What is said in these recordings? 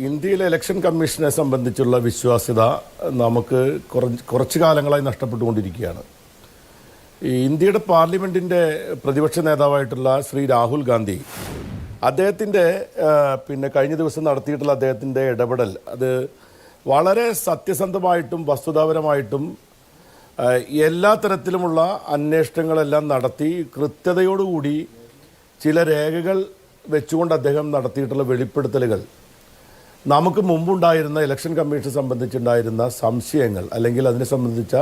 ഇന്ത്യയിലെ ഇലക്ഷൻ കമ്മീഷനെ സംബന്ധിച്ചുള്ള വിശ്വാസ്യത നമുക്ക് കുറച്ച് കാലങ്ങളായി നഷ്ടപ്പെട്ടുകൊണ്ടിരിക്കുകയാണ്. ഈ ഇന്ത്യയുടെ പാർലമെൻറ്റിൻ്റെ പ്രതിപക്ഷ നേതാവായിട്ടുള്ള ശ്രീ രാഹുൽ ഗാന്ധി അദ്ദേഹത്തിൻ്റെ കഴിഞ്ഞ ദിവസം നടത്തിയിട്ടുള്ള അദ്ദേഹത്തിൻ്റെ ഇടപെടൽ അത് വളരെ സത്യസന്ധമായിട്ടും വസ്തുതാപരമായിട്ടും എല്ലാ തരത്തിലുമുള്ള അന്വേഷണങ്ങളെല്ലാം നടത്തി കൃത്യതയോടുകൂടി ചില രേഖകൾ വെച്ചുകൊണ്ട് അദ്ദേഹം നടത്തിയിട്ടുള്ള വെളിപ്പെടുത്തലുകൾ നമുക്ക് മുമ്പുണ്ടായിരുന്ന ഇലക്ഷൻ കമ്മീഷൻ സംബന്ധിച്ചുണ്ടായിരുന്ന സംശയങ്ങൾ അല്ലെങ്കിൽ അതിനെ സംബന്ധിച്ച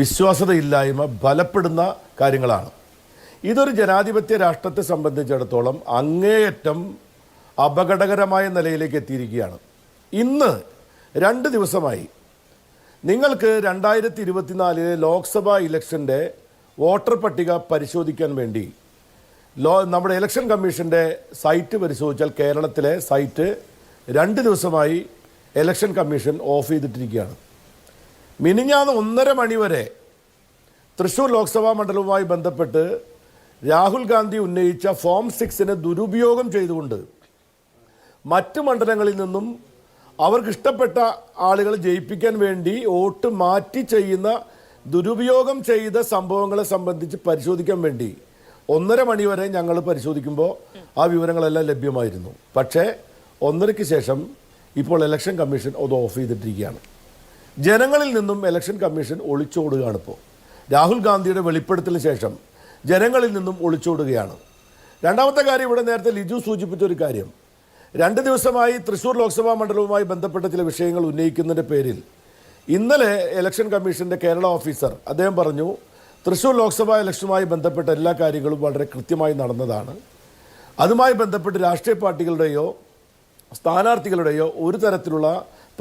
വിശ്വാസ്യതയില്ലായ്മ ബലപ്പെടുന്ന കാര്യങ്ങളാണ്. ഇതൊരു ജനാധിപത്യ രാഷ്ട്രത്തെ സംബന്ധിച്ചിടത്തോളം അങ്ങേയറ്റം അപകടകരമായ നിലയിലേക്ക് എത്തിയിരിക്കുകയാണ്. ഇന്ന് 2 ദിവസമായി നിങ്ങൾക്ക് 2024 ലോക്സഭാ ഇലക്ഷൻ്റെ വോട്ടർ പട്ടിക പരിശോധിക്കാൻ വേണ്ടി നമ്മുടെ ഇലക്ഷൻ കമ്മീഷൻ്റെ സൈറ്റ് പരിശോധിച്ചാൽ കേരളത്തിലെ സൈറ്റ് 2 ദിവസമായി ഇലക്ഷൻ കമ്മീഷൻ ഓഫ് ചെയ്തിട്ടിരിക്കുകയാണ്. മിനിഞ്ഞാന്ന് 1:30 മണി വരെ തൃശ്ശൂർ ലോക്സഭാ മണ്ഡലവുമായി ബന്ധപ്പെട്ട് രാഹുൽ ഗാന്ധി ഉന്നയിച്ച ഫോം 6 ദുരുപയോഗം ചെയ്തുകൊണ്ട് മറ്റ് മണ്ഡലങ്ങളിൽ നിന്നും അവർക്കിഷ്ടപ്പെട്ട ആളുകളെ ജയിപ്പിക്കാൻ വേണ്ടി വോട്ട് മാറ്റി ചെയ്യുന്ന ദുരുപയോഗം ചെയ്ത സംഭവങ്ങളെ സംബന്ധിച്ച് പരിശോധിക്കാൻ വേണ്ടി 1:30 മണി വരെ ഞങ്ങൾ പരിശോധിക്കുമ്പോൾ ആ വിവരങ്ങളെല്ലാം ലഭ്യമായിരുന്നു. പക്ഷേ 1:30ക്ക് ശേഷം ഇപ്പോൾ ഇലക്ഷൻ കമ്മീഷൻ അത് ഓഫ് ചെയ്തിട്ടിരിക്കുകയാണ്. ജനങ്ങളിൽ നിന്നും ഇലക്ഷൻ കമ്മീഷൻ ഒളിച്ചോടുകയാണ്. ഇപ്പോൾ രാഹുൽ ഗാന്ധിയുടെ വെളിപ്പെടുത്തലിന് ശേഷം ജനങ്ങളിൽ നിന്നും ഒളിച്ചോടുകയാണ്. രണ്ടാമത്തെ കാര്യം, ഇവിടെ നേരത്തെ ലിജു സൂചിപ്പിച്ചൊരു കാര്യം, 2 ദിവസമായി തൃശ്ശൂർ ലോക്സഭാ മണ്ഡലവുമായി ബന്ധപ്പെട്ട ചില വിഷയങ്ങൾ ഉന്നയിക്കുന്നതിൻ്റെ പേരിൽ ഇന്നലെ ഇലക്ഷൻ കമ്മീഷൻ്റെ കേരള ഓഫീസർ അദ്ദേഹം പറഞ്ഞു, തൃശ്ശൂർ ലോക്സഭാ ഇലക്ഷനുമായി ബന്ധപ്പെട്ട എല്ലാ കാര്യങ്ങളും വളരെ കൃത്യമായി നടന്നതാണ്. അതുമായി ബന്ധപ്പെട്ട് രാഷ്ട്രീയ പാർട്ടികളുടെയോ സ്ഥാനാർത്ഥികളുടെയോ ഒരു തരത്തിലുള്ള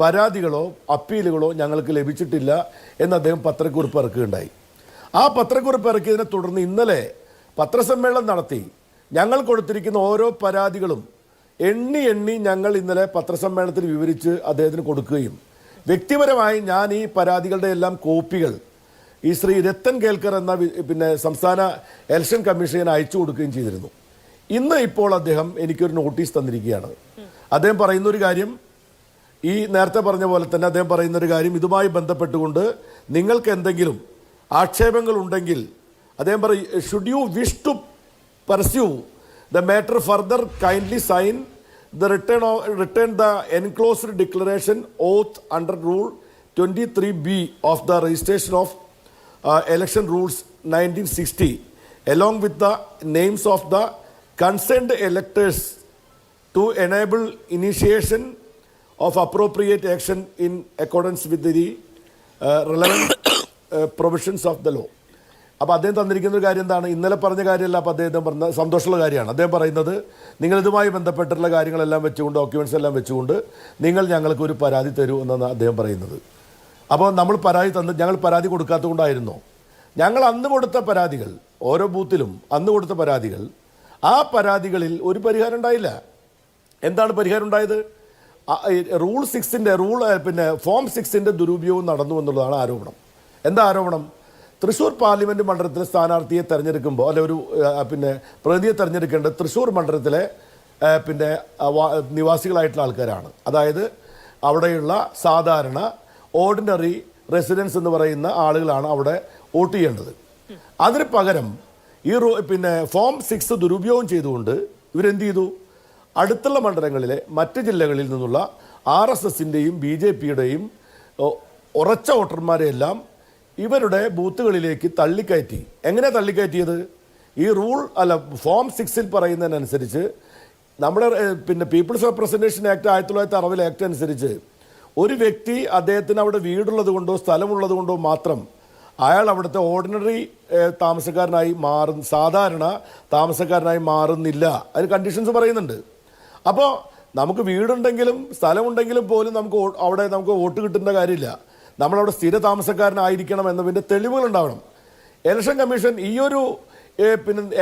പരാതികളോ അപ്പീലുകളോ ഞങ്ങൾക്ക് ലഭിച്ചിട്ടില്ല എന്ന് അദ്ദേഹം പത്രക്കുറിപ്പ് ഇറക്കുകയുണ്ടായി. ആ പത്രക്കുറിപ്പ് ഇറക്കിയതിനെ തുടർന്ന് ഇന്നലെ പത്രസമ്മേളനം നടത്തി ഞങ്ങൾ കൊടുത്തിരിക്കുന്ന ഓരോ പരാതികളും എണ്ണി ഞങ്ങൾ ഇന്നലെ പത്രസമ്മേളനത്തിൽ വിവരിച്ച് അദ്ദേഹത്തിന് കൊടുക്കുകയും വ്യക്തിപരമായി ഞാൻ ഈ പരാതികളുടെ എല്ലാം കോപ്പികൾ ഈ ശ്രീ രത്തൻ കേൽക്കർ എന്ന സംസ്ഥാന ഇലക്ഷൻ കമ്മീഷന് അയച്ചു കൊടുക്കുകയും ചെയ്തിരുന്നു. ഇന്ന് ഇപ്പോൾ അദ്ദേഹം എനിക്കൊരു നോട്ടീസ് തന്നിരിക്കുകയാണ്. അദ്ദേഹം പറയുന്നൊരു കാര്യം, ഈ നേരത്തെ പറഞ്ഞ പോലെ തന്നെ അദ്ദേഹം പറയുന്നൊരു കാര്യം, ഇതുമായി ബന്ധപ്പെട്ടുകൊണ്ട് നിങ്ങൾക്ക് എന്തെങ്കിലും ആക്ഷേപങ്ങൾ ഉണ്ടെങ്കിൽ അദ്ദേഹം പറയും, should you wish to pursue the matter further, kindly sign the return the enclosed declaration oath under Rule 23B of the Registration of Election Rules 1960 along with the names of the concerned electors to enable initiation of appropriate action in accordance with the relevant provisions of the law. അപ്പോൾ അദ്ദേഹം തന്നിരിക്കുന്ന ഒരു കാര്യം എന്താണ്? ഇന്നലെ പറഞ്ഞ കാര്യമല്ല. അപ്പോൾ അദ്ദേഹം പറഞ്ഞ സന്തോഷമുള്ള കാര്യമാണ്. അദ്ദേഹം പറയുന്നത്, നിങ്ങൾ ഇതുമായി ബന്ധപ്പെട്ടുള്ള കാര്യങ്ങളെല്ലാം വെച്ചുകൊണ്ട് ഡോക്യുമെൻറ്റ്സ് എല്ലാം വെച്ചുകൊണ്ട് നിങ്ങൾ ഞങ്ങൾക്ക് ഒരു പരാതി തരൂ എന്നാണ് അദ്ദേഹം പറയുന്നത്. അപ്പോൾ നമ്മൾ ഞങ്ങൾ പരാതി കൊടുക്കാത്തത് കൊണ്ടായിരുന്നു. ഞങ്ങൾ അന്ന് കൊടുത്ത പരാതികൾ, ഓരോ ബൂത്തിലും അന്ന് കൊടുത്ത പരാതികൾ, ആ പരാതികളിൽ ഒരു പരിഹാരം ഉണ്ടായില്ല. എന്താണ് പരിഹാരം ഉണ്ടായത്? റൂൾ 6 ഫോം 6 ദുരുപയോഗം നടന്നു എന്നുള്ളതാണ് ആരോപണം. എന്താ ആരോപണം? തൃശ്ശൂർ പാർലമെൻറ്റ് മണ്ഡലത്തിലെ സ്ഥാനാർത്ഥിയെ തിരഞ്ഞെടുക്കുമ്പോൾ അല്ലെ ഒരു പ്രതിനിധിയെ തിരഞ്ഞെടുക്കേണ്ടത് തൃശ്ശൂർ മണ്ഡലത്തിലെ നിവാസികളായിട്ടുള്ള ആൾക്കാരാണ്. അതായത് അവിടെയുള്ള സാധാരണ ഓർഡിനറി റെസിഡൻസ് എന്ന് പറയുന്ന ആളുകളാണ് അവിടെ വോട്ട് ചെയ്യേണ്ടത്. അതിന് പകരം ഈ ഫോം 6 ദുരുപയോഗം ചെയ്തുകൊണ്ട് ഇവരെന്ത് ചെയ്തു? അടുത്തുള്ള മണ്ഡലങ്ങളിലെ മറ്റ് ജില്ലകളിൽ നിന്നുള്ള RSSൻ്റെയും BJPയുടെയും ഉറച്ച വോട്ടർമാരെയെല്ലാം ഇവരുടെ ബൂത്തുകളിലേക്ക് തള്ളിക്കയറ്റി. എങ്ങനെ തള്ളിക്കയറ്റിയത്? ഈ ഫോം 6 പറയുന്നതിനനുസരിച്ച് നമ്മുടെ പീപ്പിൾസ് റെപ്രസെൻറ്റേഷൻ ആക്ട് 1960 ആക്ട് അനുസരിച്ച് ഒരു വ്യക്തി അദ്ദേഹത്തിന് അവിടെ വീടുള്ളത് കൊണ്ടോ സ്ഥലമുള്ളത് കൊണ്ടോ മാത്രം അയാൾ അവിടുത്തെ ഓർഡിനറി താമസക്കാരനായി സാധാരണ താമസക്കാരനായി മാറുന്നില്ല. അതിന് കണ്ടീഷൻസ് പറയുന്നുണ്ട്. അപ്പോൾ നമുക്ക് വീടുണ്ടെങ്കിലും സ്ഥലമുണ്ടെങ്കിലും പോലും നമുക്ക് വോട്ട് കിട്ടേണ്ട കാര്യമില്ല. നമ്മളവിടെ സ്ഥിര താമസക്കാരനായിരിക്കണം എന്നതിൻ്റെ തെളിവുകളുണ്ടാവണം. ഇലക്ഷൻ കമ്മീഷൻ ഈ ഒരു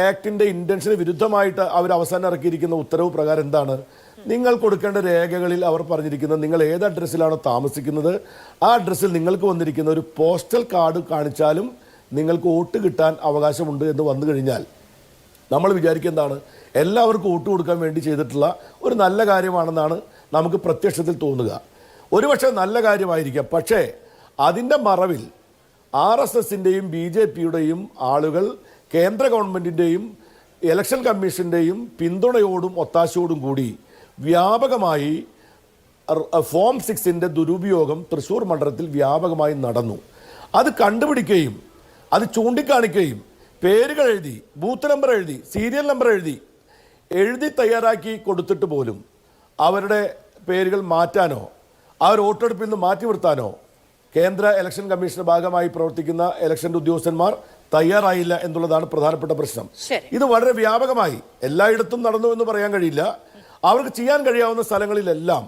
ആക്ടിൻ്റെ ഇൻറ്റൻഷന് വിരുദ്ധമായിട്ട് അവർ അവസാനം ഇറക്കിയിരിക്കുന്ന ഉത്തരവ് പ്രകാരം എന്താണ്? നിങ്ങൾ കൊടുക്കേണ്ട രേഖകളിൽ അവർ പറഞ്ഞിരിക്കുന്നത്, നിങ്ങൾ ഏത് അഡ്രസ്സിലാണോ താമസിക്കുന്നത് ആ അഡ്രസ്സിൽ നിങ്ങൾക്ക് വന്നിരിക്കുന്ന ഒരു പോസ്റ്റൽ കാർഡ് കാണിച്ചാലും നിങ്ങൾക്ക് വോട്ട് കിട്ടാൻ അവകാശമുണ്ട് എന്ന് വന്നു കഴിഞ്ഞാൽ നമ്മൾ വിചാരിക്കുക എന്താണ്? എല്ലാവർക്കും വോട്ട് കൊടുക്കാൻ വേണ്ടി ചെയ്തിട്ടുള്ള ഒരു നല്ല കാര്യമാണെന്നാണ് നമുക്ക് പ്രത്യക്ഷത്തിൽ തോന്നുക. ഒരുപക്ഷെ നല്ല കാര്യമായിരിക്കാം. പക്ഷേ അതിൻ്റെ മറവിൽ RSSൻ്റെയും BJPയുടെയും ആളുകൾ കേന്ദ്ര ഗവൺമെൻറ്റിൻ്റെയും ഇലക്ഷൻ കമ്മീഷൻ്റെയും പിന്തുണയോടും ഒത്താശയോടും കൂടി വ്യാപകമായി ഫോം 6ൻ്റെ ദുരുപയോഗം തൃശ്ശൂർ മണ്ഡലത്തിൽ വ്യാപകമായി നടന്നു. അത് കണ്ടുപിടിക്കുകയും അത് ചൂണ്ടിക്കാണിക്കുകയും പേരുകൾ എഴുതി, ബൂത്ത് നമ്പർ എഴുതി, സീരിയൽ നമ്പർ എഴുതി തയ്യാറാക്കി കൊടുത്തിട്ട് പോലും അവരുടെ പേരുകൾ മാറ്റാനോ അവർ വോട്ടെടുപ്പിൽ നിന്ന് മാറ്റി നിർത്താനോ കേന്ദ്ര ഇലക്ഷൻ കമ്മീഷന്റെ ഭാഗമായി പ്രവർത്തിക്കുന്ന ഇലക്ഷൻ ഉദ്യോഗസ്ഥന്മാർ തയ്യാറായില്ല എന്നുള്ളതാണ് പ്രധാനപ്പെട്ട പ്രശ്നം. ഇത് വളരെ വ്യാപകമായി എല്ലായിടത്തും നടന്നു എന്ന് പറയാൻ കഴിയില്ല. അവർക്ക് ചെയ്യാൻ കഴിയാവുന്ന സ്ഥലങ്ങളിലെല്ലാം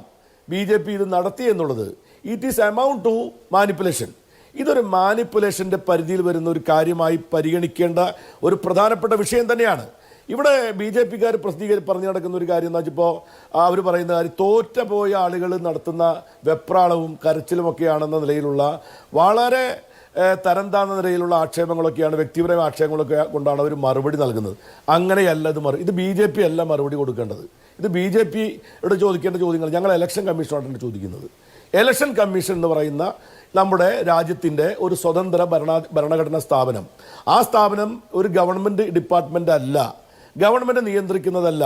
BJP ഇത് നടത്തി എന്നുള്ളത് it is amount to manipulation. ഇതൊരു മാനിപ്പുലേഷൻ്റെ പരിധിയിൽ വരുന്ന ഒരു കാര്യമായി പരിഗണിക്കേണ്ട ഒരു പ്രധാനപ്പെട്ട വിഷയം തന്നെയാണ്. ഇവിടെ BJPക്കാർ പറഞ്ഞു നടക്കുന്ന ഒരു കാര്യം എന്ന് വെച്ചപ്പോൾ അവർ പറയുന്ന കാര്യം തോറ്റുപോയ ആളുകൾ നടത്തുന്ന വെപ്രാളവും കരച്ചിലുമൊക്കെയാണെന്ന നിലയിലുള്ള വളരെ തരംതാന്ന നിലയിലുള്ള ആക്ഷേപങ്ങളൊക്കെയാണ്, വ്യക്തിപരമായ ആക്ഷേപങ്ങളൊക്കെ കൊണ്ടാണ് അവർ മറുപടി നൽകുന്നത്. അങ്ങനെയല്ല ഇത് BJP അല്ല മറുപടി കൊടുക്കേണ്ടത്. ഇത് BJPയോട് ചോദിക്കേണ്ട ചോദ്യങ്ങൾ ഞങ്ങൾ ഇലക്ഷൻ കമ്മീഷനോടാണ് ചോദിക്കുന്നത്. ഇലക്ഷൻ കമ്മീഷൻ എന്ന് പറയുന്ന നമ്മുടെ രാജ്യത്തിൻ്റെ ഒരു സ്വതന്ത്ര ഭരണഘടനാ സ്ഥാപനം. ആ സ്ഥാപനം ഒരു ഗവൺമെൻറ് ഡിപ്പാർട്ട്മെൻ്റ് അല്ല, ഗവൺമെൻറ് നിയന്ത്രിക്കുന്നതല്ല.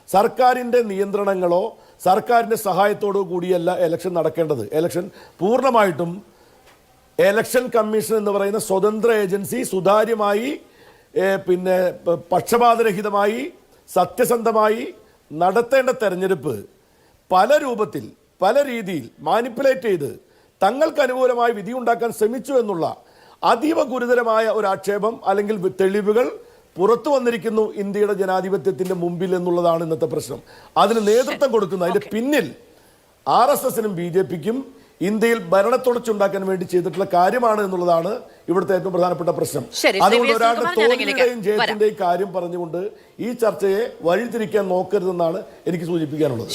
സർക്കാരിൻ്റെ നിയന്ത്രണങ്ങളോ സർക്കാരിൻ്റെ സഹായത്തോടോ കൂടിയല്ല ഇലക്ഷൻ നടക്കേണ്ടത്. ഇലക്ഷൻ പൂർണ്ണമായിട്ടും ഇലക്ഷൻ കമ്മീഷൻ എന്ന് പറയുന്ന സ്വതന്ത്ര ഏജൻസി സുതാര്യമായി പക്ഷപാതരഹിതമായി സത്യസന്ധമായി നടത്തേണ്ട തെരഞ്ഞെടുപ്പ് പല രൂപത്തിൽ പല രീതിയിൽ മാനിപ്പുലേറ്റ് ചെയ്ത് തങ്ങൾക്ക് അനുകൂലമായി വിധി ഉണ്ടാക്കാൻ ശ്രമിച്ചു എന്നുള്ള അതീവ ഗുരുതരമായ ഒരു ആക്ഷേപം അല്ലെങ്കിൽ തെളിവുകൾ പുറത്തു വന്നിരിക്കുന്നു ഇന്ത്യയുടെ ജനാധിപത്യത്തിൻ്റെ മുമ്പിൽ എന്നുള്ളതാണ് ഇന്നത്തെ പ്രശ്നം. അതിന് നേതൃത്വം കൊടുക്കുന്ന അതിൻ്റെ പിന്നിൽ RSSനും BJPക്കും ഇന്ത്യയിൽ ഭരണത്തുടച്ചുണ്ടാക്കാൻ വേണ്ടി ചെയ്തിട്ടുള്ള കാര്യമാണ് എന്നുള്ളതാണ് ഇവിടുത്തെ ഏറ്റവും പ്രധാനപ്പെട്ട പ്രശ്നം. അതുകൊണ്ട് ഒരാളുടെ തോൽവിയുടെയും ജയത്തിന്റെയും കാര്യം പറഞ്ഞുകൊണ്ട് ഈ ചർച്ചയെ വഴിതിരിക്കാൻ നോക്കരുതെന്നാണ് എനിക്ക് സൂചിപ്പിക്കാനുള്ളത്.